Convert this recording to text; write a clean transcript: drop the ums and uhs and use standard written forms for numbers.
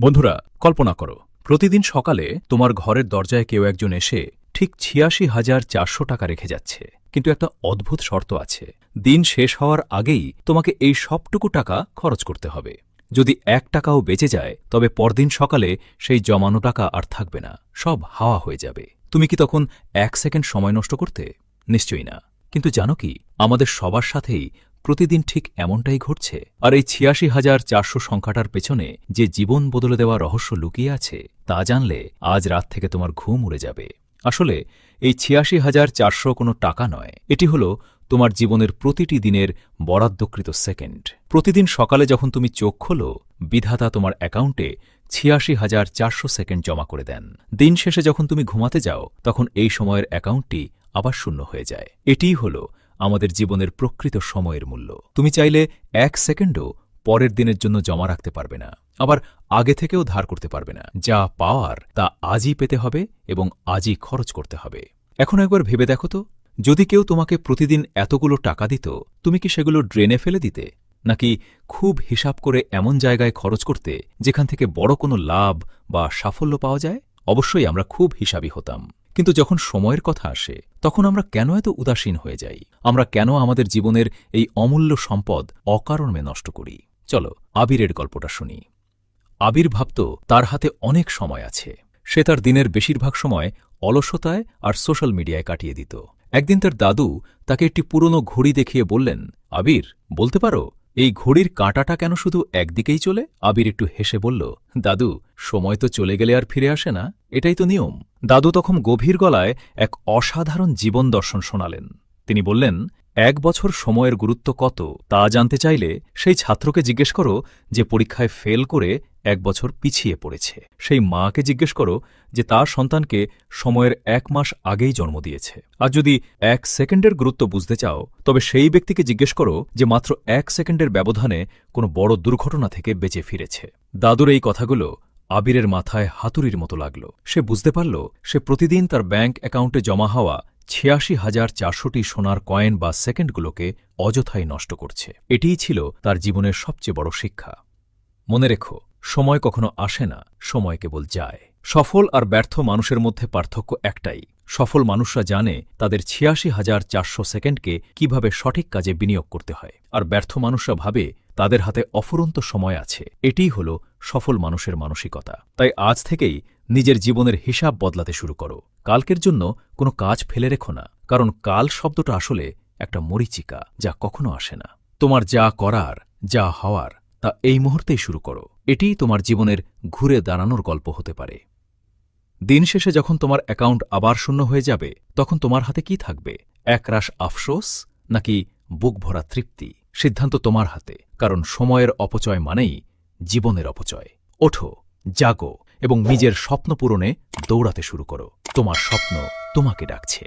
বন্ধুরা, কল্পনা করো প্রতিদিন সকালে তোমার ঘরের দরজায় কেউ একজন এসে ঠিক ৮৬,৪০০ টাকা রেখে যাচ্ছে। কিন্তু একটা অদ্ভুত শর্ত আছে, দিন শেষ হওয়ার আগেই তোমাকে এই সবটুকু টাকা খরচ করতে হবে। যদি ১ টাকাও বেঁচে যায় তবে পরদিন সকালে সেই জমানো টাকা আর থাকবে না, সব হাওয়া হয়ে যাবে। তুমি কি তখন ১ সেকেন্ড সময় নষ্ট করতে? নিশ্চয়ই না। কিন্তু জানো কি, আমাদের সবার সাথেই প্রতিদিন ঠিক এমনটাই ঘটছে। আর এই ৮৬,৪০০ সংখ্যাটার পেছনে যে জীবন বদলে দেওয়া রহস্য লুকিয়ে আছে তা জানলে আজ রাত থেকে তোমার ঘুম উড়ে যাবে। আসলে এই ৮৬,৪০০ কোনো টাকা নয়, এটি হলো তোমার জীবনের প্রতিটি দিনের বরাদ্দকৃত সেকেন্ড। প্রতিদিন সকালে যখন তুমি চোখ খোলো, বিধাতা তোমার অ্যাকাউন্টে ৮৬,৪০০ সেকেন্ড জমা করে দেন। দিন শেষে যখন তুমি ঘুমাতে যাও তখন এই সময়ের অ্যাকাউন্টটি আবার শূন্য হয়ে যায়। এটিই হলো আমাদের জীবনের প্রকৃত সময়ের মূল্য। তুমি চাইলে ১ সেকেন্ডও পরের দিনের জন্য জমা রাখতে পারবে না, আবার আগে থেকেও ধার করতে পারবে না। যা পাওয়ার তা আজই পেতে হবে এবং আজই খরচ করতে হবে। এখন একবার ভেবে দেখো তো, যদি কেউ তোমাকে প্রতিদিন এতগুলো টাকা দিত, তুমি কি সেগুলো ড্রেনে ফেলে দিতে, নাকি খুব হিসাব করে এমন জায়গায় খরচ করতে যেখান থেকে বড় কোনো লাভ বা সাফল্য পাওয়া যায়? অবশ্যই আমরা খুব হিসাবী হতাম। কিন্তু যখন সময়ের কথা আসে তখন আমরা কেন এত উদাসীন হয়ে যাই? আমরা কেন আমাদের জীবনের এই অমূল্য সম্পদ অকারণে নষ্ট করি? চলো আবিরের গল্পটা শুনি। আবির ভাবত তার হাতে অনেক সময় আছে। সে তার দিনের বেশিরভাগ সময় অলসতায় আর সোশ্যাল মিডিয়ায় কাটিয়ে দিত। একদিন তার দাদু তাকে একটি পুরনো ঘড়ি দেখিয়ে বললেন, আবির, বলতে পারো এই ঘড়ির কাঁটাটা কেন শুধু একদিকেই চলে? আবির একটু হেসে বলল, দাদু, সময় তো চলে গেলে আর ফিরে আসে না, এটাই তো নিয়ম। দাদু তখন গভীর গলায় এক অসাধারণ জীবন দর্শন শোনালেন। তিনি বললেন, ১ বছর সময়ের গুরুত্ব কত তা জানতে চাইলে সেই ছাত্রকে জিজ্ঞেস করো যে পরীক্ষায় ফেল করে ১ বছর পিছিয়ে পড়েছে। সেই মাকে জিজ্ঞেস করো যে তার সন্তানকে সময়ের ১ মাস আগেই জন্ম দিয়েছে। আর যদি ১ সেকেন্ডের গুরুত্ব বুঝতে চাও তবে সেই ব্যক্তিকে জিজ্ঞেস করো যে মাত্র ১ সেকেন্ডের ব্যবধানে কোনো বড় দুর্ঘটনা থেকে বেঁচে ফিরেছে। দাদুর এই কথাগুলো আবিরের মাথায় হাতুড়ির মতো লাগল। সে বুঝতে পারল সে প্রতিদিন তার ব্যাঙ্ক অ্যাকাউন্টে জমা হওয়া ৮৬,৪০০টি সোনার কয়েন বা সেকেন্ডগুলোকে অযথাই নষ্ট করছে। এটিই ছিল তার জীবনের সবচেয়ে বড় শিক্ষা। মনে রেখো, সময় কখনো আসে না, সময় কেবল যায়। সফল আর ব্যর্থ মানুষের মধ্যে পার্থক্য একটাই, সফল মানুষরা জানে তাদের ৮৬,৪০০ সেকেন্ডকে কিভাবে সঠিক কাজে বিনিয়োগ করতে হয়, আর ব্যর্থ মানুষরা ভাবে তাদের হাতে অফুরন্ত সময় আছে। এটিই হল সফল মানুষের মানসিকতা। তাই আজ থেকেই নিজের জীবনের হিসাব বদলাতে শুরু করো। কালকের জন্য কোনো কাজ ফেলে রেখো না, কারণ কাল শব্দটা আসলে একটা মরীচিকা যা কখনো আসে না। তোমার যা করার, যা হওয়ার তা এই মুহূর্তেই শুরু করো। এটিই তোমার জীবনের ঘুরে দাঁড়ানোর গল্প হতে পারে। দিন শেষে যখন তোমার অ্যাকাউন্ট আবার শূন্য হয়ে যাবে তখন তোমার হাতে কি থাকবে? একরাশ আফসোস নাকি বুক ভরা তৃপ্তি? সিদ্ধান্ত তোমার হাতে, কারণ সময়ের অপচয় মানেই জীবনের অপচয়। ওঠো, জাগো এবং নিজের স্বপ্ন পূরণে দৌড়াতে শুরু করো। তোমার স্বপ্ন তোমাকে ডাকছে।